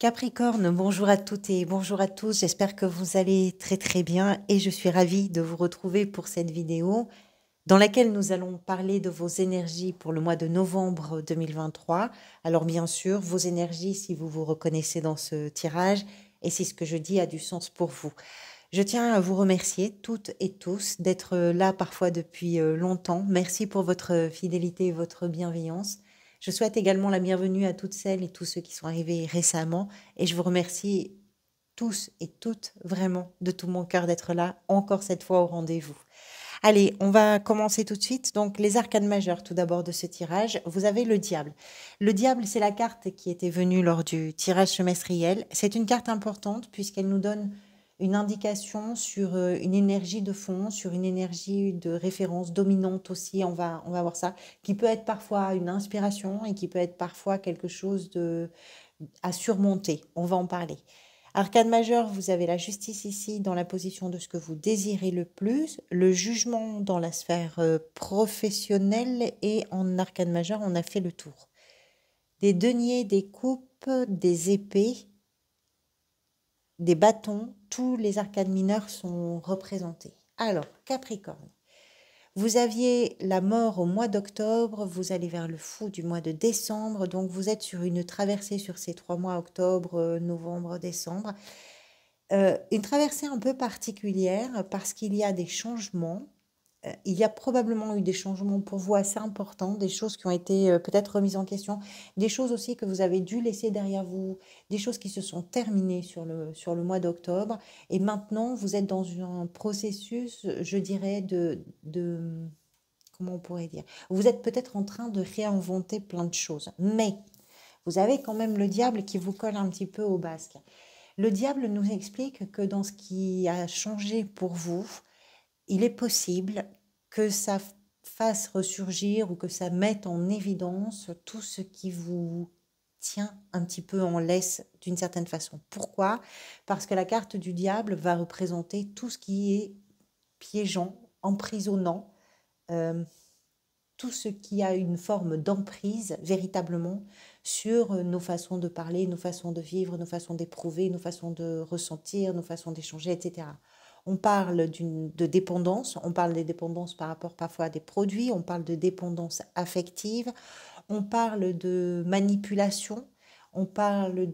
Capricorne, bonjour à toutes et bonjour à tous. J'espère que vous allez très très bien et je suis ravie de vous retrouver pour cette vidéo dans laquelle nous allons parler de vos énergies pour le mois de novembre 2023. Alors bien sûr, vos énergies si vous vous reconnaissez dans ce tirage et si ce que je dis a du sens pour vous. Je tiens à vous remercier toutes et tous d'être là parfois depuis longtemps. Merci pour votre fidélité et votre bienveillance. Je souhaite également la bienvenue à toutes celles et tous ceux qui sont arrivés récemment et je vous remercie tous et toutes vraiment de tout mon cœur d'être là encore cette fois au rendez-vous. Allez, on va commencer tout de suite. Donc, les arcanes majeures, tout d'abord de ce tirage. Vous avez le diable. Le diable, c'est la carte qui était venue lors du tirage semestriel. C'est une carte importante puisqu'elle nous donne une indication sur une énergie de fond, sur une énergie de référence dominante aussi, on va voir ça, qui peut être parfois une inspiration et qui peut être parfois quelque chose à surmonter. On va en parler. Arcane majeur, vous avez la justice ici dans la position de ce que vous désirez le plus, le jugement dans la sphère professionnelle et en arcane majeur, on a fait le tour. Des deniers, des coupes, des épées, des bâtons, tous les arcanes mineurs sont représentés. Alors, Capricorne, vous aviez la mort au mois d'octobre, vous allez vers le fou du mois de décembre, donc vous êtes sur une traversée sur ces 3 mois, octobre, novembre, décembre. Une traversée un peu particulière parce qu'il y a des changements. Il y a probablement eu des changements pour vous assez importants, des choses qui ont été peut-être remises en question, des choses aussi que vous avez dû laisser derrière vous, des choses qui se sont terminées sur le mois d'octobre. Et maintenant, vous êtes dans un processus, je dirais, comment on pourrait dire? Vous êtes peut-être en train de réinventer plein de choses. Mais vous avez quand même le diable qui vous colle un petit peu au basque. Le diable nous explique que dans ce qui a changé pour vous, il est possible que ça fasse ressurgir ou que ça mette en évidence tout ce qui vous tient un petit peu en laisse d'une certaine façon. Pourquoi? Parce que la carte du diable va représenter tout ce qui est piégeant, emprisonnant, euh, tout ce qui a une forme d'emprise véritablement sur nos façons de parler, nos façons de vivre, nos façons d'éprouver, nos façons de ressentir, nos façons d'échanger, etc. On parle de dépendance, on parle des dépendances par rapport parfois à des produits, on parle de dépendance affective, on parle de manipulation, on parle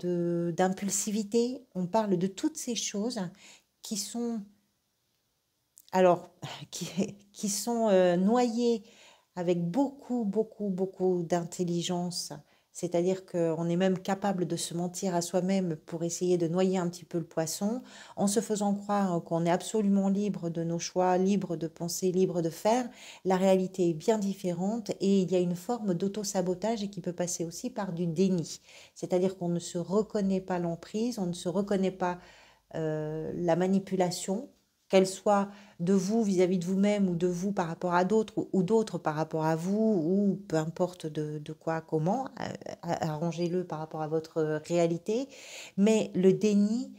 d'impulsivité, on parle de toutes ces choses qui sont alors qui sont noyées avec beaucoup, beaucoup, beaucoup d'intelligence. C'est-à-dire qu'on est même capable de se mentir à soi-même pour essayer de noyer un petit peu le poisson, en se faisant croire qu'on est absolument libre de nos choix, libre de penser, libre de faire. La réalité est bien différente et il y a une forme d'auto-sabotage qui peut passer aussi par du déni. C'est-à-dire qu'on ne se reconnaît pas l'emprise, on ne se reconnaît pas la manipulation, qu'elle soit de vous vis-à-vis de vous-même ou de vous par rapport à d'autres ou d'autres par rapport à vous ou peu importe de quoi, comment, arrangez-le par rapport à votre réalité. Mais le déni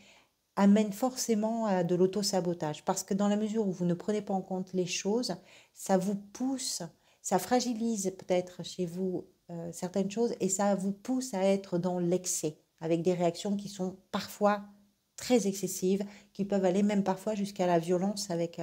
amène forcément à de l'auto-sabotage parce que dans la mesure où vous ne prenez pas en compte les choses, ça vous pousse, ça fragilise peut-être chez vous certaines choses et ça vous pousse à être dans l'excès avec des réactions qui sont parfois très excessives, qui peuvent aller même parfois jusqu'à la violence avec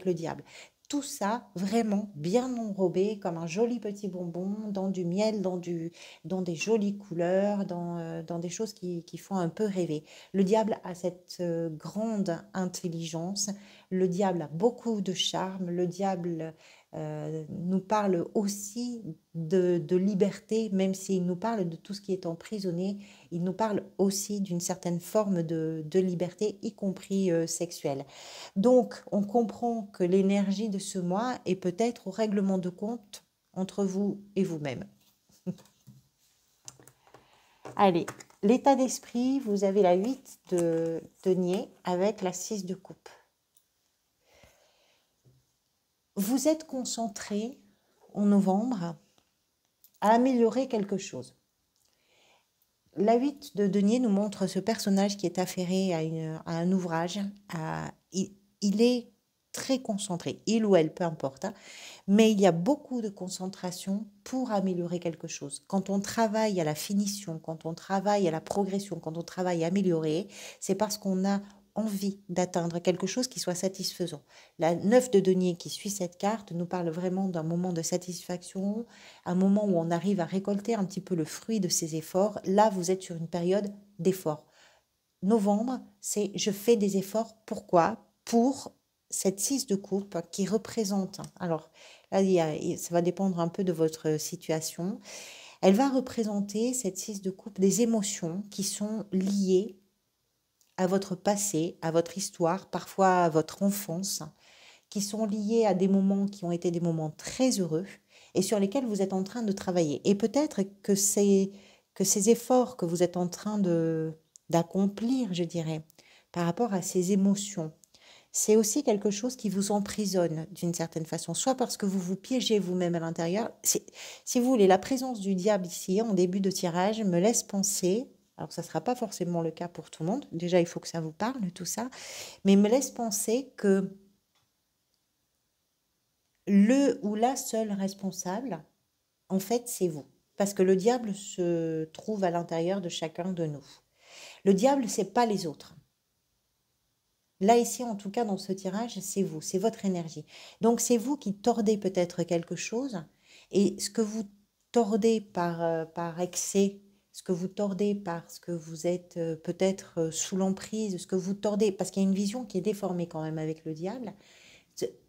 le diable. Tout ça vraiment bien enrobé comme un joli petit bonbon, dans du miel, dans des jolies couleurs, dans des choses qui font un peu rêver. Le diable a cette grande intelligence, le diable a beaucoup de charme, le diable nous parle aussi de liberté, même s'il nous parle de tout ce qui est emprisonné, il nous parle aussi d'une certaine forme de liberté, y compris sexuelle. Donc, on comprend que l'énergie de ce mois est peut-être au règlement de compte entre vous et vous-même. Allez, l'état d'esprit, vous avez la 8 de denier avec la 6 de coupe. Vous êtes concentré en novembre à améliorer quelque chose. La 8 de denier nous montre ce personnage qui est affairé à un ouvrage. Il est très concentré, il ou elle, peu importe, hein, mais il y a beaucoup de concentration pour améliorer quelque chose. Quand on travaille à la finition, quand on travaille à la progression, quand on travaille à améliorer, c'est parce qu'on a envie d'atteindre quelque chose qui soit satisfaisant. La 9 de denier qui suit cette carte nous parle vraiment d'un moment de satisfaction, un moment où on arrive à récolter un petit peu le fruit de ses efforts. Là, vous êtes sur une période d'effort. Novembre, c'est je fais des efforts. Pourquoi? Pour cette 6 de coupe qui représente, alors là, ça va dépendre un peu de votre situation, elle va représenter, cette 6 de coupe, des émotions qui sont liées à votre passé, à votre histoire, parfois à votre enfance, qui sont liées à des moments qui ont été des moments très heureux et sur lesquels vous êtes en train de travailler. Et peut-être que ces efforts que vous êtes en train d'accomplir, je dirais, par rapport à ces émotions, c'est aussi quelque chose qui vous emprisonne d'une certaine façon, soit parce que vous vous piégez vous-même à l'intérieur. Si vous voulez, la présence du diable ici, en début de tirage, me laisse penser, alors ça ne sera pas forcément le cas pour tout le monde, déjà il faut que ça vous parle, tout ça, mais me laisse penser que le ou la seule responsable, en fait, c'est vous. Parce que le diable se trouve à l'intérieur de chacun de nous. Le diable, c'est pas les autres. Là, ici, en tout cas, dans ce tirage, c'est vous, c'est votre énergie. Donc, c'est vous qui tordez peut-être quelque chose. Et ce que vous tordez par excès, ce que vous tordez parce que vous êtes peut-être sous l'emprise, ce que vous tordez, parce qu'il y a une vision qui est déformée quand même avec le diable,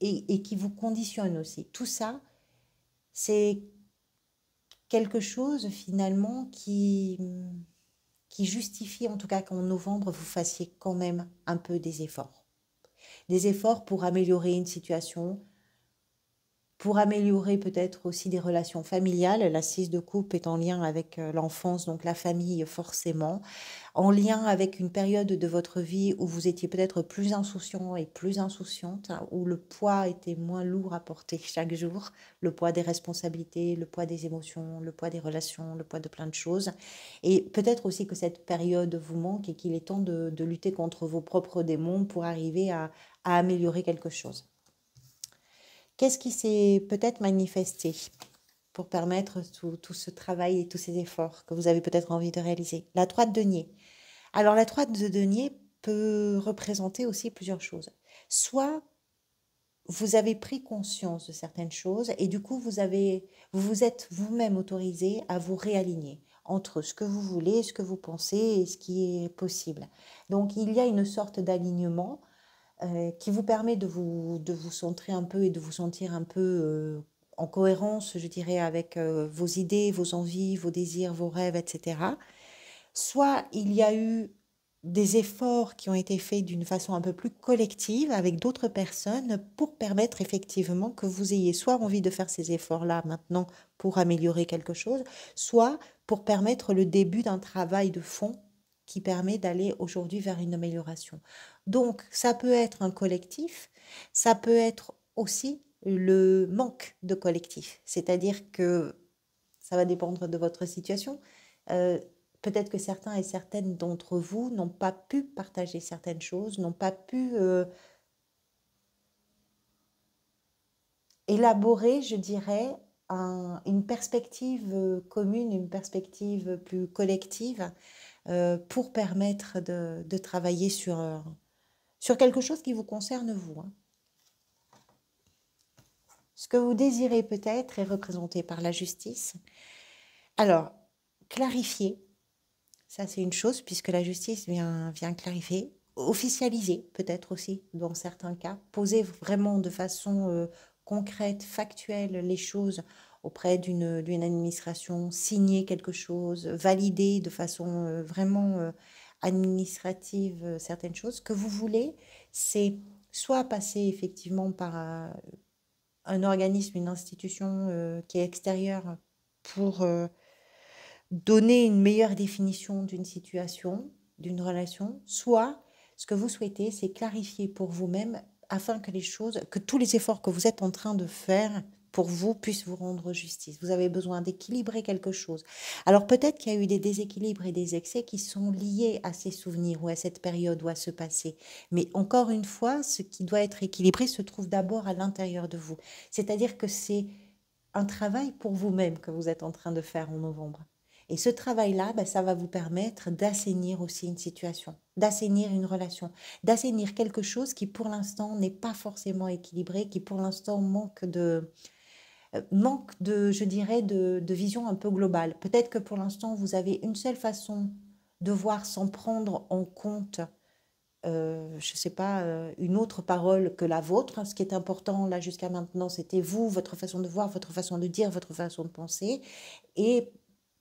et qui vous conditionne aussi. Tout ça, c'est quelque chose finalement qui justifie en tout cas qu'en novembre, vous fassiez quand même un peu des efforts. Des efforts pour améliorer une situation, pour améliorer peut-être aussi des relations familiales. La 6 de coupe est en lien avec l'enfance, donc la famille forcément, en lien avec une période de votre vie où vous étiez peut-être plus insouciant et plus insouciante, hein, où le poids était moins lourd à porter chaque jour, le poids des responsabilités, le poids des émotions, le poids des relations, le poids de plein de choses. Et peut-être aussi que cette période vous manque et qu'il est temps de lutter contre vos propres démons pour arriver à améliorer quelque chose. Qu'est-ce qui s'est peut-être manifesté pour permettre tout ce travail et tous ces efforts que vous avez peut-être envie de réaliser? La 3 de denier. Alors la 3 de denier peut représenter aussi plusieurs choses. Soit vous avez pris conscience de certaines choses et du coup vous vous êtes vous-même autorisé à vous réaligner entre ce que vous voulez, ce que vous pensez et ce qui est possible. Donc il y a une sorte d'alignement qui vous permet de vous centrer un peu et de vous sentir un peu en cohérence, je dirais, avec vos idées, vos envies, vos désirs, vos rêves, etc. Soit il y a eu des efforts qui ont été faits d'une façon un peu plus collective avec d'autres personnes pour permettre effectivement que vous ayez soit envie de faire ces efforts-là maintenant pour améliorer quelque chose, soit pour permettre le début d'un travail de fond qui permet d'aller aujourd'hui vers une amélioration. Donc, ça peut être un collectif, ça peut être aussi le manque de collectif, c'est-à-dire que ça va dépendre de votre situation. Euh, Peut-être que certains et certaines d'entre vous n'ont pas pu partager certaines choses, n'ont pas pu élaborer, je dirais, une perspective commune, une perspective plus collective pour permettre de travailler sur quelque chose qui vous concerne vous, hein. Ce que vous désirez peut-être est représenté par la justice. Alors, clarifier, ça c'est une chose puisque la justice vient clarifier, officialiser peut-être aussi dans certains cas, poser vraiment de façon concrète, factuelle les choses auprès d'une administration, signer quelque chose, valider de façon vraiment administrative certaines choses. Ce que vous voulez, c'est soit passer effectivement par un organisme, une institution qui est extérieure pour donner une meilleure définition d'une situation, d'une relation, soit ce que vous souhaitez, c'est clarifier pour vous-même afin que les choses, que tous les efforts que vous êtes en train de faire pour vous, puisse vous rendre justice. Vous avez besoin d'équilibrer quelque chose. Alors peut-être qu'il y a eu des déséquilibres et des excès qui sont liés à ces souvenirs ou à cette période ou à ce passé. Mais encore une fois, ce qui doit être équilibré se trouve d'abord à l'intérieur de vous. C'est-à-dire que c'est un travail pour vous-même que vous êtes en train de faire en novembre. Et ce travail-là, ben, ça va vous permettre d'assainir aussi une situation, d'assainir une relation, d'assainir quelque chose qui pour l'instant n'est pas forcément équilibré, qui pour l'instant manque de, je dirais, de vision un peu globale. Peut-être que pour l'instant, vous avez une seule façon de voir sans prendre en compte, je ne sais pas, une autre parole que la vôtre. Ce qui est important là jusqu'à maintenant, c'était vous, votre façon de voir, votre façon de dire, votre façon de penser. Et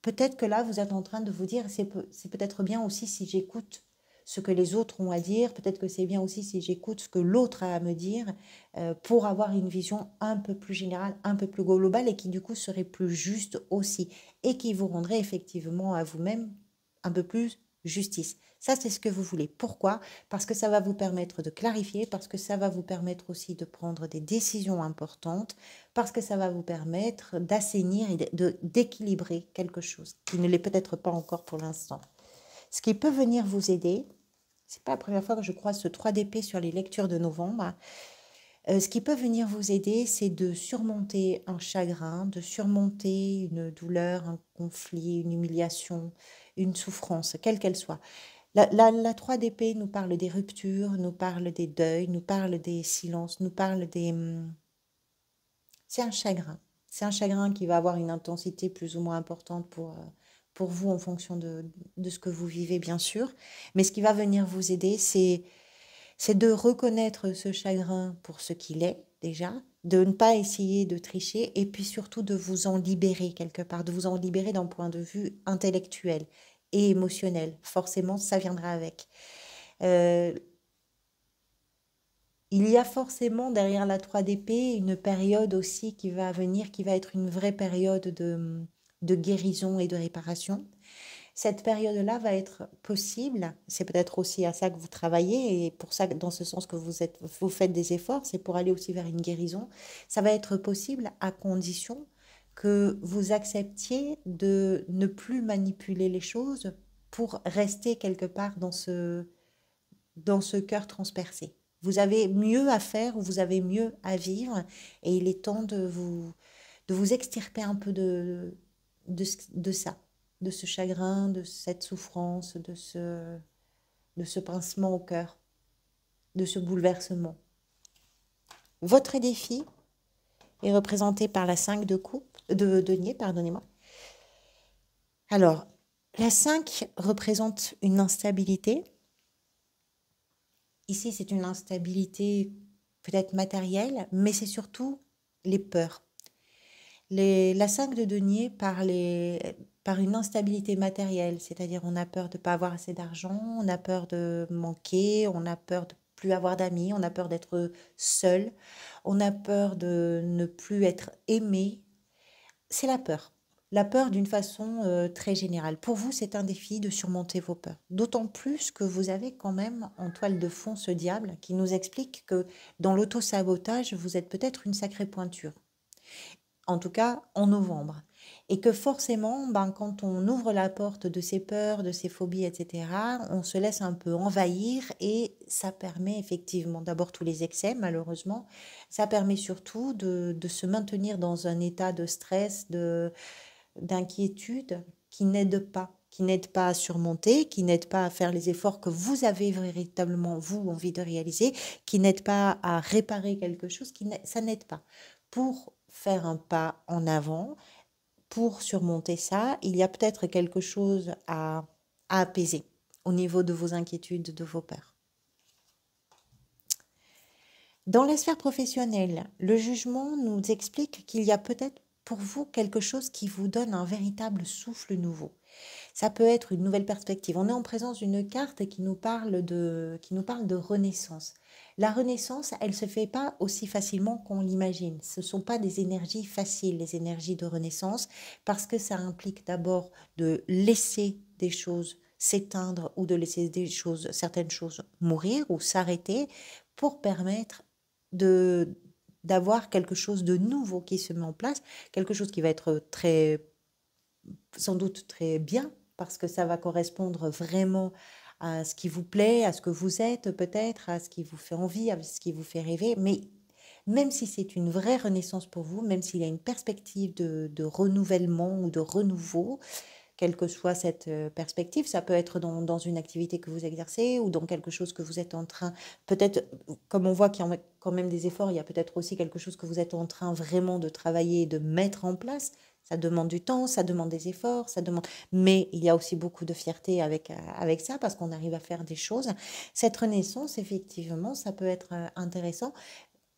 peut-être que là, vous êtes en train de vous dire, c'est peut-être bien aussi si j'écoute ce que les autres ont à dire, peut-être que c'est bien aussi si j'écoute ce que l'autre a à me dire, pour avoir une vision un peu plus générale, un peu plus globale et qui du coup serait plus juste aussi et qui vous rendrait effectivement à vous-même un peu plus justice. Ça, c'est ce que vous voulez. Pourquoi? Parce que ça va vous permettre de clarifier, parce que ça va vous permettre aussi de prendre des décisions importantes, parce que ça va vous permettre d'assainir et d'équilibrer quelque chose qui ne l'est peut-être pas encore pour l'instant. Ce qui peut venir vous aider, c'est pas la première fois que je croise ce 3 d'épée sur les lectures de novembre. Ce qui peut venir vous aider, c'est de surmonter un chagrin, de surmonter une douleur, un conflit, une humiliation, une souffrance, quelle qu'elle soit. La 3 d'épée nous parle des ruptures, nous parle des deuils, nous parle des silences, nous parle des... C'est un chagrin. C'est un chagrin qui va avoir une intensité plus ou moins importante pour vous en fonction de ce que vous vivez, bien sûr. Mais ce qui va venir vous aider, c'est de reconnaître ce chagrin pour ce qu'il est déjà, de ne pas essayer de tricher et puis surtout de vous en libérer quelque part, de vous en libérer d'un point de vue intellectuel et émotionnel. Forcément, ça viendra avec. Euh, il y a forcément derrière la 3 d'épée une période aussi qui va venir, qui va être une vraie période de guérison et de réparation. Cette période-là va être possible, c'est peut-être aussi à ça que vous travaillez et pour ça, dans ce sens que vous faites des efforts, c'est pour aller aussi vers une guérison. Ça va être possible à condition que vous acceptiez de ne plus manipuler les choses pour rester quelque part dans ce cœur transpercé. Vous avez mieux à faire ou vous avez mieux à vivre et il est temps de vous extirper un peu de ça, de ce chagrin, de cette souffrance, de ce pincement au cœur, de ce bouleversement. Votre défi est représenté par la 5 de denier, pardonnez-moi. Alors, la 5 représente une instabilité. Ici, c'est une instabilité peut-être matérielle, mais c'est surtout les peurs. La 5 de denier par une instabilité matérielle, c'est-à-dire on a peur de ne pas avoir assez d'argent, on a peur de manquer, on a peur de plus avoir d'amis, on a peur d'être seul, on a peur de ne plus être aimé. C'est la peur. La peur d'une façon très générale. Pour vous, c'est un défi de surmonter vos peurs. D'autant plus que vous avez quand même en toile de fond ce diable qui nous explique que dans l'auto-sabotage, vous êtes peut-être une sacrée pointure. En tout cas, en novembre. Et que forcément, quand on ouvre la porte de ces peurs, de ces phobies, etc., on se laisse un peu envahir et ça permet effectivement, d'abord tous les excès, malheureusement, ça permet surtout de se maintenir dans un état de stress, d'inquiétude qui n'aide pas à surmonter, qui n'aide pas à faire les efforts que vous avez véritablement, vous, envie de réaliser, qui n'aide pas à réparer quelque chose, ça n'aide pas. Pour faire un pas en avant, pour surmonter ça, il y a peut-être quelque chose à apaiser au niveau de vos inquiétudes, de vos peurs. Dans la sphère professionnelle, le jugement nous explique qu'il y a peut-être pour vous quelque chose qui vous donne un véritable souffle nouveau. Ça peut être une nouvelle perspective. On est en présence d'une carte qui nous parle de renaissance. La renaissance, elle ne se fait pas aussi facilement qu'on l'imagine. Ce ne sont pas des énergies faciles, les énergies de renaissance, parce que ça implique d'abord de laisser des choses s'éteindre ou de laisser certaines choses mourir ou s'arrêter pour permettre d'avoir quelque chose de nouveau qui se met en place, quelque chose qui va être très, sans doute très bien, parce que ça va correspondre vraiment à ce qui vous plaît, à ce que vous êtes peut-être, à ce qui vous fait envie, à ce qui vous fait rêver. Mais même si c'est une vraie renaissance pour vous, même s'il y a une perspective de renouvellement ou de renouveau, quelle que soit cette perspective, ça peut être dans une activité que vous exercez ou dans quelque chose que vous êtes en train, peut-être, comme on voit qu'il y a quand même des efforts, il y a peut-être aussi quelque chose que vous êtes en train vraiment de travailler et de mettre en place. Ça demande du temps, ça demande des efforts, ça demande, mais il y a aussi beaucoup de fierté avec ça parce qu'on arrive à faire des choses. Cette renaissance, effectivement, ça peut être intéressant.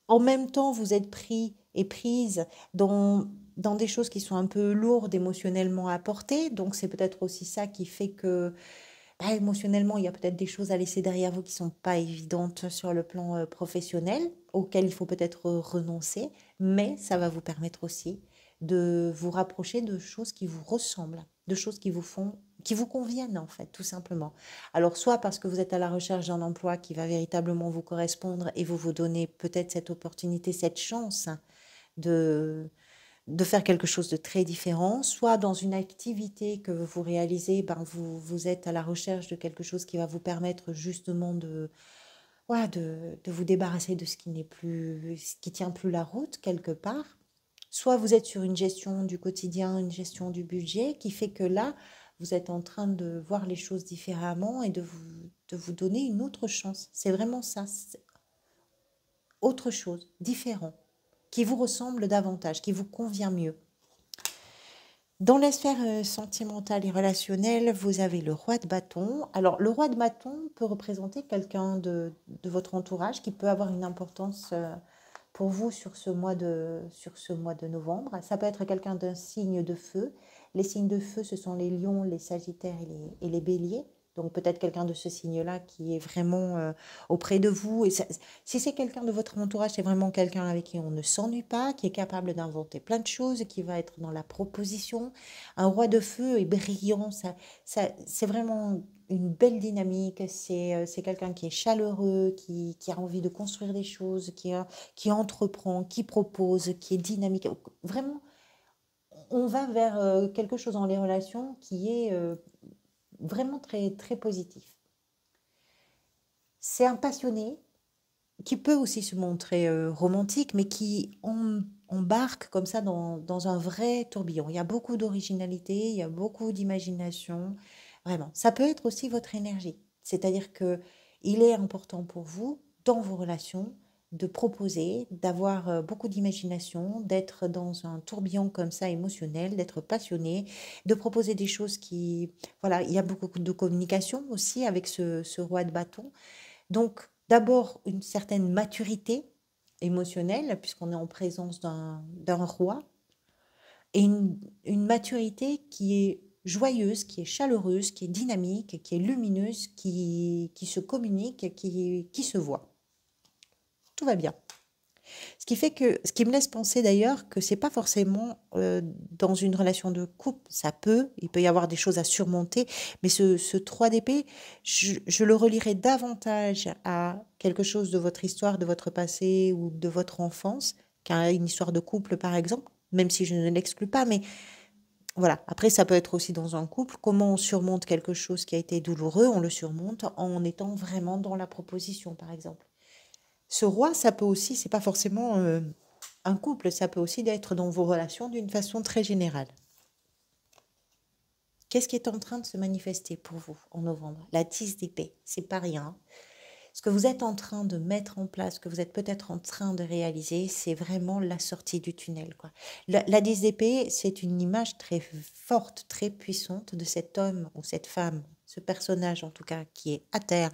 En même temps, vous êtes pris et prise dans des choses qui sont un peu lourdes émotionnellement à porter. Donc, c'est peut-être aussi ça qui fait que bah, émotionnellement, il y a peut-être des choses à laisser derrière vous qui sont pas évidentes sur le plan professionnel, auxquelles il faut peut-être renoncer. Mais ça va vous permettre aussi de vous rapprocher de choses qui vous ressemblent, de choses qui vous font, qui vous conviennent en fait, tout simplement. Alors, soit parce que vous êtes à la recherche d'un emploi qui va véritablement vous correspondre et vous donner peut-être cette opportunité, cette chance de, de faire quelque chose de très différent, soit dans une activité que vous réalisez, ben vous êtes à la recherche de quelque chose qui va vous permettre justement voilà, de vous débarrasser de ce qui n'est plus, ce qui tient plus la route quelque part. Soit vous êtes sur une gestion du quotidien, une gestion du budget qui fait que là, vous êtes en train de voir les choses différemment et de vous donner une autre chance. C'est vraiment ça, c'est autre chose, différent, qui vous ressemble davantage, qui vous convient mieux. Dans la sphère sentimentale et relationnelle, vous avez le roi de bâton. Alors, le roi de bâton peut représenter quelqu'un de votre entourage qui peut avoir une importance pour vous sur ce mois de novembre. Ça peut être quelqu'un d'un signe de feu. Les signes de feu, ce sont les lions, les sagittaires et les béliers. Donc peut-être quelqu'un de ce signe-là qui est vraiment auprès de vous. Et si c'est quelqu'un de votre entourage, c'est vraiment quelqu'un avec qui on ne s'ennuie pas, qui est capable d'inventer plein de choses, qui va être dans la proposition. Un roi de feu est brillant, c'est vraiment une belle dynamique. C'est quelqu'un qui est chaleureux, qui a envie de construire des choses, qui entreprend, qui propose, qui est dynamique. Vraiment, on va vers quelque chose dans les relations qui est vraiment très, très positif. C'est un passionné qui peut aussi se montrer romantique, mais qui embarque comme ça dans un vrai tourbillon. Il y a beaucoup d'originalité, il y a beaucoup d'imagination. Vraiment, ça peut être aussi votre énergie. C'est-à-dire que il est important pour vous, dans vos relations, de proposer, d'avoir beaucoup d'imagination, d'être dans un tourbillon comme ça émotionnel, d'être passionné, de proposer des choses qui... Voilà, il y a beaucoup de communication aussi avec ce roi de bâton. Donc, d'abord, une certaine maturité émotionnelle, puisqu'on est en présence d'un roi, et une maturité qui est joyeuse, qui est chaleureuse, qui est dynamique, qui est lumineuse, qui se communique, qui se voit. Tout va bien. Ce qui me laisse penser d'ailleurs que c'est pas forcément dans une relation de couple, il peut y avoir des choses à surmonter, mais ce 3 d'épée, je le relierai davantage à quelque chose de votre histoire, de votre passé ou de votre enfance, qu'à une histoire de couple par exemple, même si je ne l'exclus pas, mais voilà. Après, ça peut être aussi dans un couple, comment on surmonte quelque chose qui a été douloureux, on le surmonte en étant vraiment dans la proposition par exemple. Ce roi, ça peut aussi, c'est pas forcément un couple, ça peut aussi être dans vos relations d'une façon très générale. Qu'est-ce qui est en train de se manifester pour vous en novembre? La 10 d'épée, c'est pas rien. Ce que vous êtes en train de mettre en place, ce que vous êtes peut-être en train de réaliser, c'est vraiment la sortie du tunnel, quoi. La 10 d'épée, c'est une image très forte, très puissante de cet homme ou cette femme, ce personnage en tout cas, qui est à terre,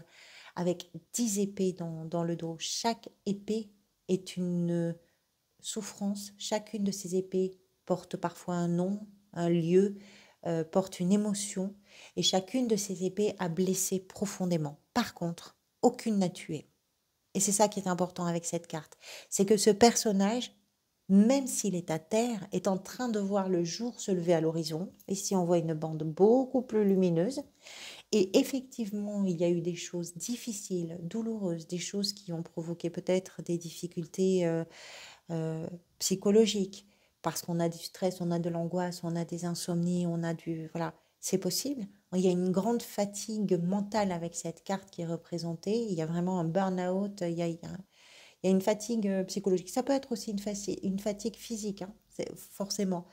avec 10 épées dans le dos. Chaque épée est une souffrance. Chacune de ces épées porte parfois un nom, un lieu, porte une émotion. Et chacune de ces épées a blessé profondément. Par contre, aucune n'a tué. Et c'est ça qui est important avec cette carte. C'est que ce personnage, même s'il est à terre, est en train de voir le jour se lever à l'horizon. Ici, on voit une bande beaucoup plus lumineuse. Et effectivement, il y a eu des choses difficiles, douloureuses, des choses qui ont provoqué peut-être des difficultés psychologique, parce qu'on a du stress, on a de l'angoisse, on a des insomnies, on a du... Voilà, c'est possible. Il y a une grande fatigue mentale avec cette carte qui est représentée. Il y a vraiment un burn-out, il y a une fatigue psychologique. Ça peut être aussi une fatigue physique, hein, forcément.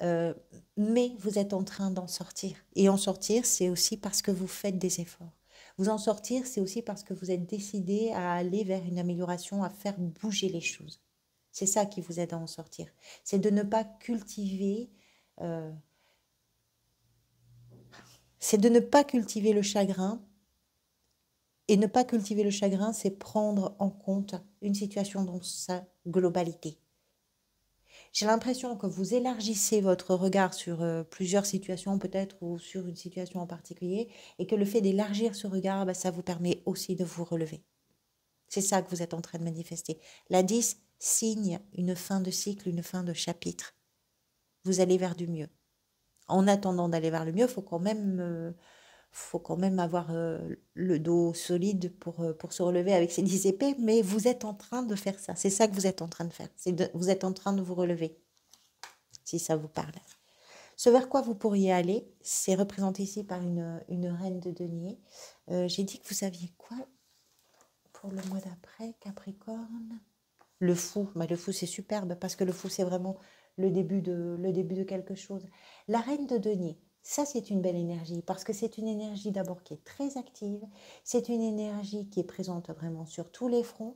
Euh, mais vous êtes en train d'en sortir. Et en sortir, c'est aussi parce que vous faites des efforts. Vous en sortir, c'est aussi parce que vous êtes décidé à aller vers une amélioration, à faire bouger les choses. C'est ça qui vous aide à en sortir. C'est de ne pas cultiver, euh, c'est de ne pas cultiver le chagrin. Et ne pas cultiver le chagrin, c'est prendre en compte une situation dans sa globalité. J'ai l'impression que vous élargissez votre regard sur plusieurs situations peut-être ou sur une situation en particulier et que le fait d'élargir ce regard, bah, ça vous permet aussi de vous relever. C'est ça que vous êtes en train de manifester. La 10 signe une fin de cycle, une fin de chapitre. Vous allez vers du mieux. En attendant d'aller vers le mieux, faut quand même avoir le dos solide pour se relever avec ces 10 épées, mais vous êtes en train de faire ça. C'est ça que vous êtes en train de faire. Vous êtes en train de vous relever, si ça vous parle. Ce vers quoi vous pourriez aller, c'est représenté ici par une reine de denier. J'ai dit que vous saviez quoi pour le mois d'après, Capricorne? Le fou. Mais le fou, c'est superbe parce que le fou, c'est vraiment le début de quelque chose. La reine de denier, ça, c'est une belle énergie parce que c'est une énergie d'abord qui est très active. C'est une énergie qui est présente vraiment sur tous les fronts,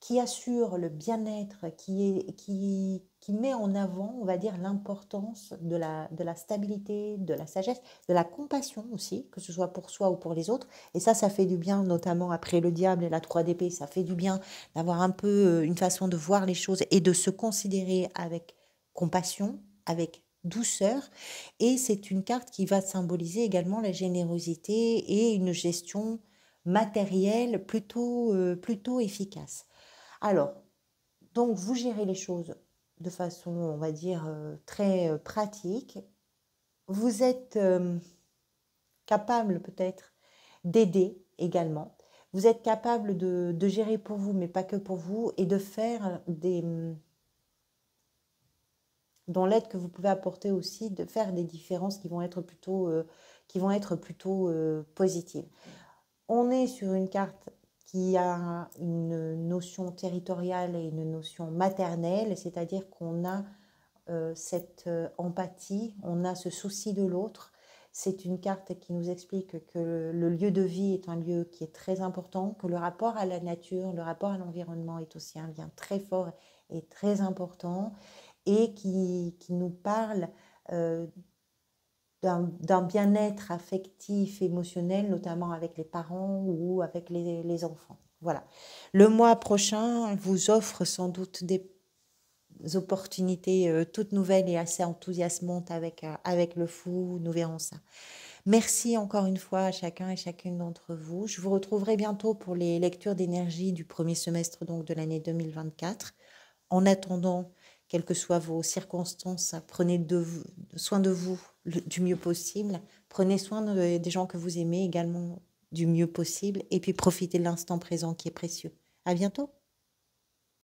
qui assure le bien-être, qui met en avant, on va dire, l'importance de la stabilité, de la sagesse, de la compassion aussi, que ce soit pour soi ou pour les autres. Et ça fait du bien, notamment après le diable et la 3 d'épée, ça fait du bien d'avoir un peu une façon de voir les choses et de se considérer avec compassion, avec douceur. Et c'est une carte qui va symboliser également la générosité et une gestion matérielle plutôt efficace. Alors, donc vous gérez les choses de façon, on va dire, très pratique. Vous êtes capable peut-être d'aider également. Vous êtes capable de gérer pour vous, mais pas que pour vous, et de faire dans l'aide que vous pouvez apporter aussi, de faire des différences qui vont être plutôt positives. On est sur une carte qui a une notion territoriale et une notion maternelle, c'est-à-dire qu'on a cette empathie, on a ce souci de l'autre. C'est une carte qui nous explique que le lieu de vie est un lieu qui est très important, que le rapport à la nature, le rapport à l'environnement est aussi un lien très fort et très important, et qui nous parle euh, d'un bien-être affectif, émotionnel, notamment avec les parents ou avec les enfants. Voilà. Le mois prochain vous offre sans doute des opportunités toutes nouvelles et assez enthousiasmantes avec le fou. Nous verrons ça. Merci encore une fois à chacun et chacune d'entre vous. Je vous retrouverai bientôt pour les lectures d'énergie du premier semestre donc, de l'année 2024. En attendant, quelles que soient vos circonstances, prenez soin de vous du mieux possible. Prenez soin des gens que vous aimez également du mieux possible. Et puis profitez de l'instant présent qui est précieux. À bientôt.